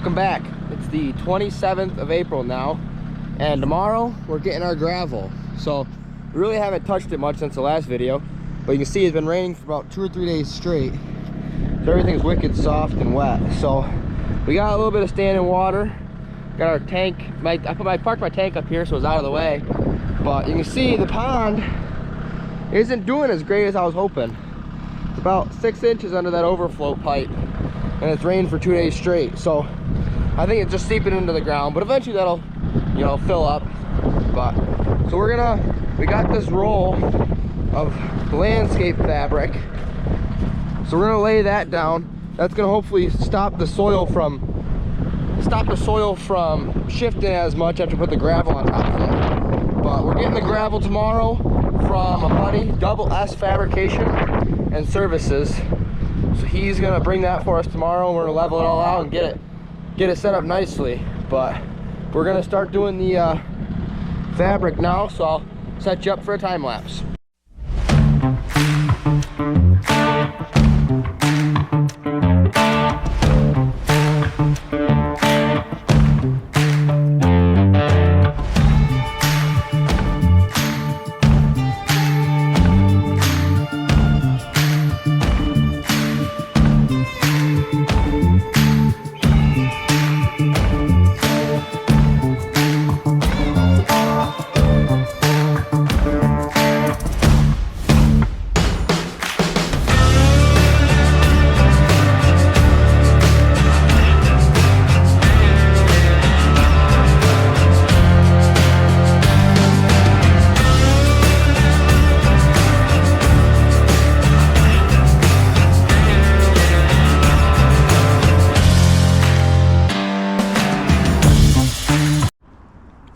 Welcome back. It's the 27th of April now, and tomorrow we're getting our gravel. So we really haven't touched it much since the last video, but you can see it's been raining for about 2 or 3 days straight, so everything's wicked soft and wet. So we got a little bit of standing water. Got our tank. I parked my tank up here so it's out of the way, but you can see the pond isn't doing as great as I was hoping. It's about 6 inches under that overflow pipe, and it's rained for 2 days straight. So I think it's just seeping into the ground, but eventually that'll, you know, fill up. But so we got this roll of landscape fabric, so we're gonna lay that down. That's gonna hopefully stop the soil from shifting as much after we put the gravel on top of it. But we're getting the gravel tomorrow from a buddy, Double S Fabrication and Services. So he's gonna bring that for us tomorrow, and we're gonna level it all out and get it set up nicely. But we're gonna start doing the fabric now, so I'll set you up for a time lapse.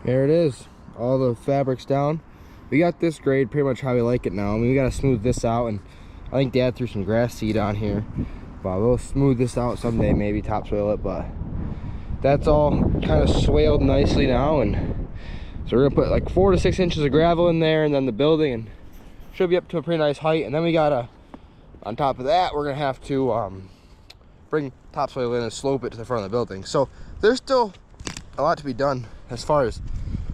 There it is, all the fabric's down. We got this grade pretty much how we like it now. I mean, we gotta smooth this out, and I think Dad threw some grass seed on here, but we'll smooth this out someday, maybe topsoil it. But that's all kind of swaled nicely now, and so we're gonna put like 4 to 6 inches of gravel in there, and then the building, and should be up to a pretty nice height. And then we gotta, on top of that, we're gonna have to bring topsoil in and slope it to the front of the building. So there's still a lot to be done as far as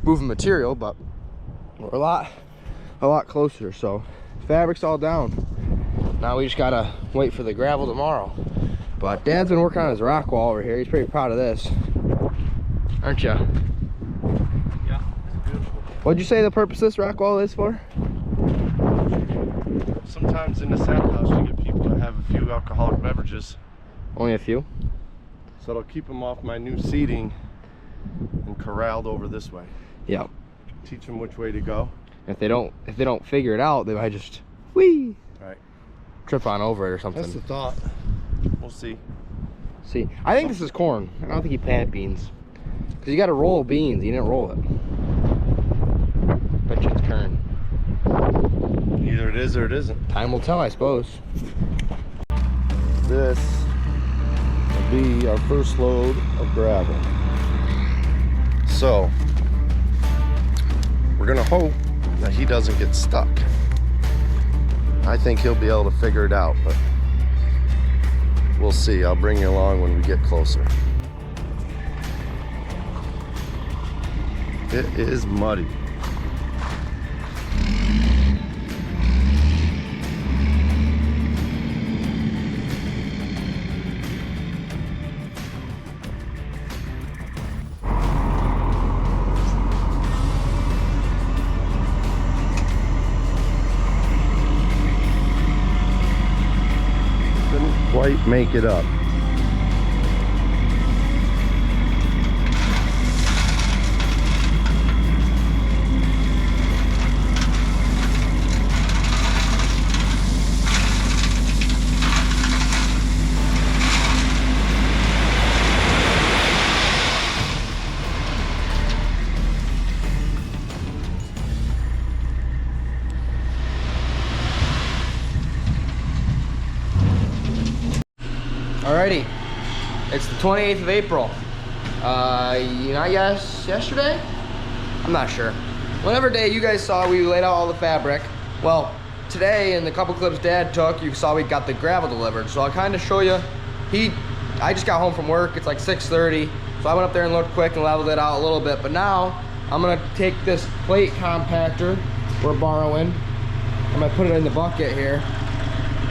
moving material, but we're a lot closer. So fabric's all down. Now we just gotta wait for the gravel tomorrow. But Dad's been working on his rock wall over here. He's pretty proud of this, aren't you? Yeah, it's beautiful. What'd you say the purpose of this rock wall is for? Sometimes in the saddle house you get people that have a few alcoholic beverages. Only a few? So it'll keep them off my new seating and corralled over this way. Yeah. Teach them which way to go. If they don't figure it out, they might just Right. trip on over it or something. That's the thought. We'll see. See, I think this is corn. I don't think he planted beans, because you got to roll beans. He didn't roll it. Bet you it's kern. Either it is or it isn't. Time will tell, I suppose. This will be our first load of gravel. So we're gonna hope that he doesn't get stuck. I think he'll be able to figure it out, but we'll see. I'll bring you along when we get closer. It is muddy. Quite make it up. Alrighty, it's the 28th of April. Not yesterday? I'm not sure. Whatever day you guys saw we laid out all the fabric, well, today in the couple clips Dad took, you saw we got the gravel delivered. So I'll kind of show you, he I just got home from work. It's like 6:30. So I went up there and looked quick and leveled it out a little bit. But now I'm gonna take this plate compactor we're borrowing. I'm gonna put it in the bucket here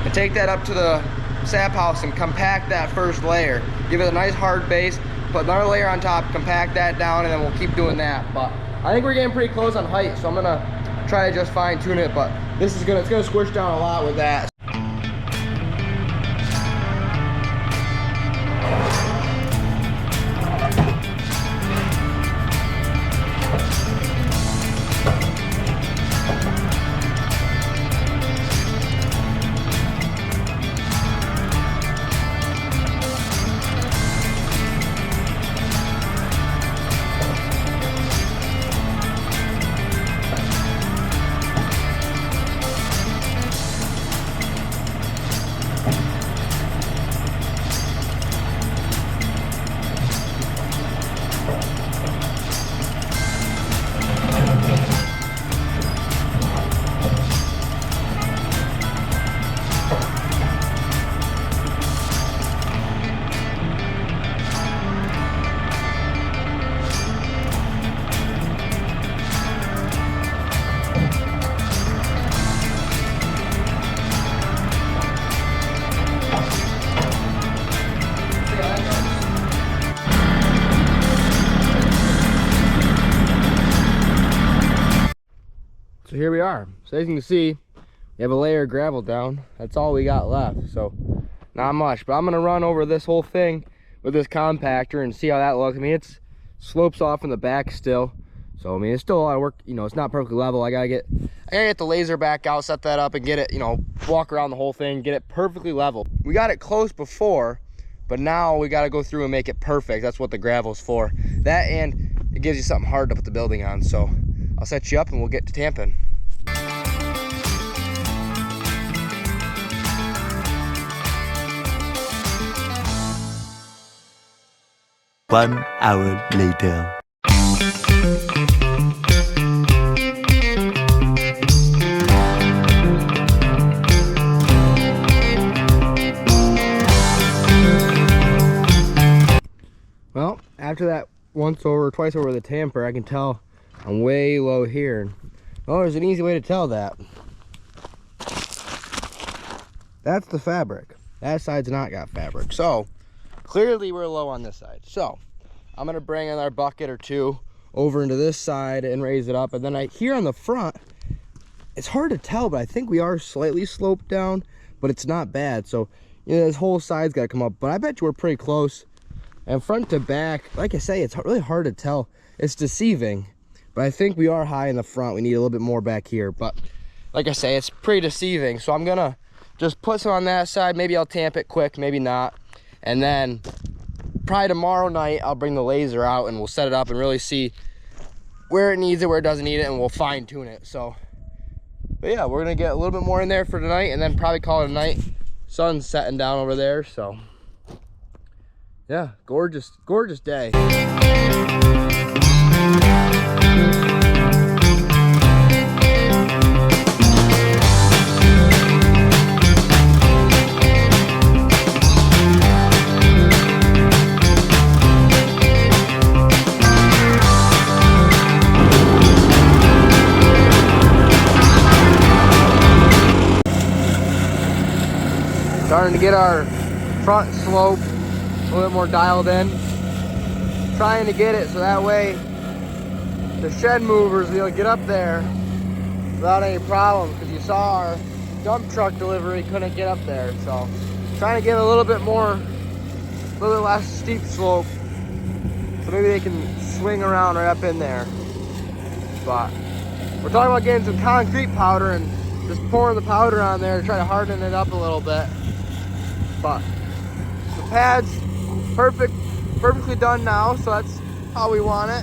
and take that up to the sap house and compact that first layer. Give it a nice hard base, put another layer on top, compact that down, and then we'll keep doing that. But I think we're getting pretty close on height, so I'm gonna try to just fine tune it, but it's gonna squish down a lot with that. So here we are. So as you can see, we have a layer of gravel down. That's all we got left, so not much. But I'm gonna run over this whole thing with this compactor and see how that looks. I mean, it's slopes off in the back still, so I mean, it's still a lot of work. You know, it's not perfectly level. I gotta get the laser back out, set that up, and get it, you know, walk around the whole thing, get it perfectly level. We got it close before, but now we gotta go through and make it perfect. That's what the gravel's for. That, and it gives you something hard to put the building on. So I'll set you up and we'll get to tamping. 1 hour later. Well, after that once over, twice over the tamper, I can tell I'm way low here. Oh, there's an easy way to tell that. That's the fabric. That side's not got fabric. So clearly we're low on this side. So I'm gonna bring another bucket or two over into this side and raise it up. And then here on the front, it's hard to tell, but I think we are slightly sloped down, but it's not bad. So, you know, this whole side's gotta come up, but I bet you we're pretty close. And front to back, like I say, it's really hard to tell. It's deceiving, but I think we are high in the front. We need a little bit more back here, but like I say, it's pretty deceiving. So I'm gonna just put some on that side. Maybe I'll tamp it quick, maybe not. And then probably tomorrow night, I'll bring the laser out and we'll set it up and really see where it needs it, where it doesn't need it, and we'll fine tune it. So, but yeah, we're gonna get a little bit more in there for tonight and then probably call it a night. Sun's setting down over there, so yeah, gorgeous, gorgeous day. Starting to get our front slope a little bit more dialed in. Trying to get it so that way the shed movers will be able to get up there without any problem, because you saw our dump truck delivery couldn't get up there. So trying to get a little bit less steep slope so maybe they can swing around right up in there. But we're talking about getting some concrete powder and just pouring the powder on there to try to harden it up a little bit. But the pad's perfectly done now, so that's how we want it.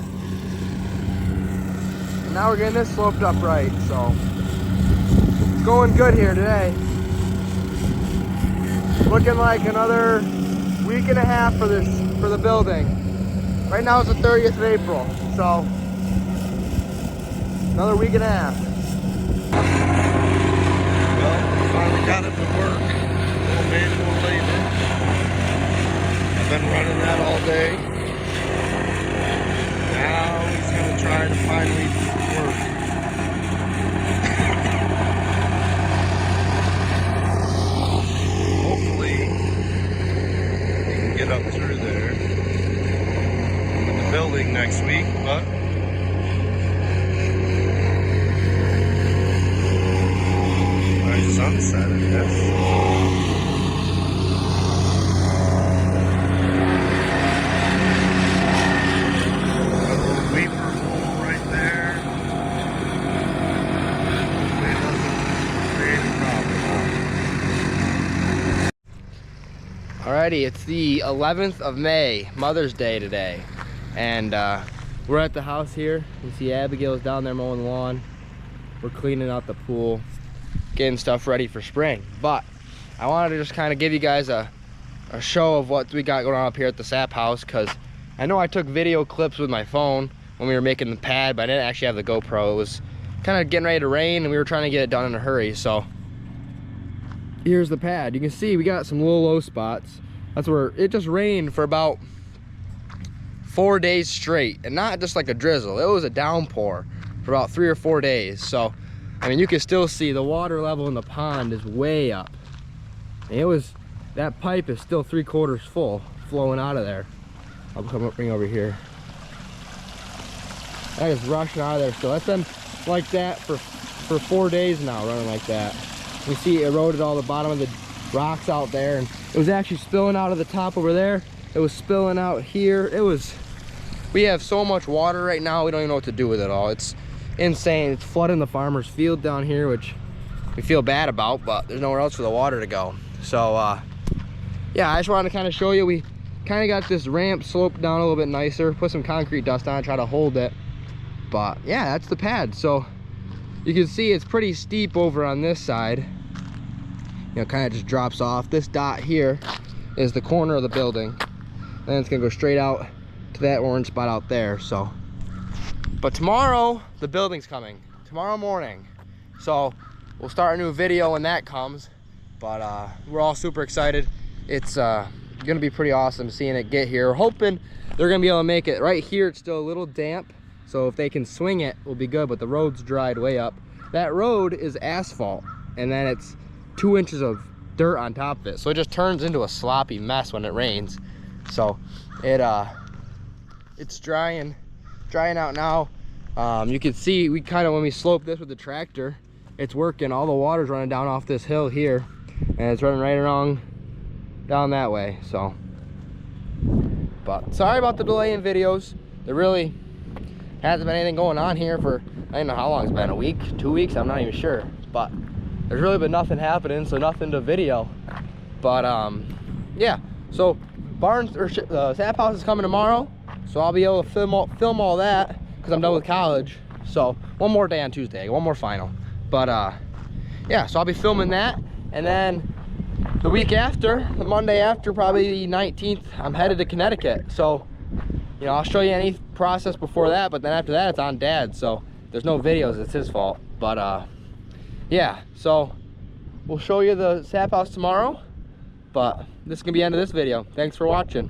And now we're getting this sloped up right, so it's going good here today. Looking like another week and a half for the building. Right now it's the 30th of April, so another week and a half. Well, finally got it to work. Manual labor. I've been running that all day. Now he's gonna try to finally work. Hopefully he can get up through there in the building next week, but nice sunset, I guess. Alrighty, it's the 11th of May, Mother's Day today, and we're at the house here. You see Abigail's down there mowing the lawn. We're cleaning out the pool, getting stuff ready for spring. But I wanted to just kind of give you guys a show of what we got going on up here at the sap house, because I know I took video clips with my phone when we were making the pad, but I didn't actually have the GoPro. It was kind of getting ready to rain and we were trying to get it done in a hurry. So here's the pad. You can see we got some little low spots. That's where it just rained for about 4 days straight, and not just like a drizzle. It was a downpour for about 3 or 4 days. So I mean, you can still see the water level in the pond is way up. And it was, that pipe is still 3/4 full flowing out of there. I'll come up, bring over here. That is rushing out of there still. That's been like that for 4 days now, running like that. We see it eroded all the bottom of the rocks out there, and it was actually spilling out of the top over there. It was spilling out here. It was, we have so much water right now, we don't even know what to do with it all. It's insane. It's flooding the farmer's field down here, which we feel bad about, but there's nowhere else for the water to go. So yeah, I just wanted to kind of show you, we kind of got this ramp sloped down a little bit nicer, put some concrete dust on it, try to hold it. But yeah, that's the pad. So you can see it's pretty steep over on this side. You know, kind of just drops off. This dot here is the corner of the building, and it's gonna go straight out to that orange spot out there. So, but tomorrow the building's coming, tomorrow morning, so we'll start a new video when that comes. But we're all super excited. It's gonna be pretty awesome seeing it get here. We're hoping they're gonna be able to make it. Right here it's still a little damp, so if they can swing it, we'll be good. But the road's dried way up. That road is asphalt, and then it's 2 inches of dirt on top of it, so it just turns into a sloppy mess when it rains. So it's drying out now. You can see we kind of, when we slope this with the tractor, it's working. All the water's running down off this hill here, and it's running right along down that way. So, but sorry about the delay in videos. There really hasn't been anything going on here for, I don't know how long it's been, a week, 2 weeks, I'm not even sure. But there's really been nothing happening, so nothing to video. But yeah, so barns or sap house is coming tomorrow, so I'll be able to film all that because I'm done with college. So one more day on Tuesday, one more final. But yeah, so I'll be filming that, and then the week after, the Monday after, probably the 19th, I'm headed to Connecticut. So you know, I'll show you any process before that, but then after that it's on Dad, so there's no videos, it's his fault. But yeah, so we'll show you the sap house tomorrow, but this is gonna be the end of this video. Thanks for watching.